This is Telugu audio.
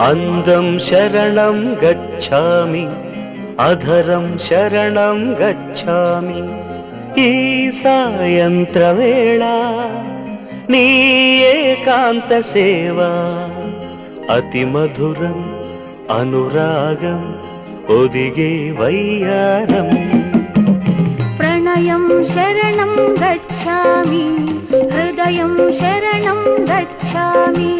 అందం శరణం గచ్ఛామి, అధరం శరణం గచ్ఛామి. ఈ సాయంత్రవేళ నీ ఏకాంత సేవ అతి మధురం అనురాగం ఒదిగే వయ్యారం. ప్రణయం శరణం గచ్ఛామి, హృదయం శరణం గచ్ఛామి.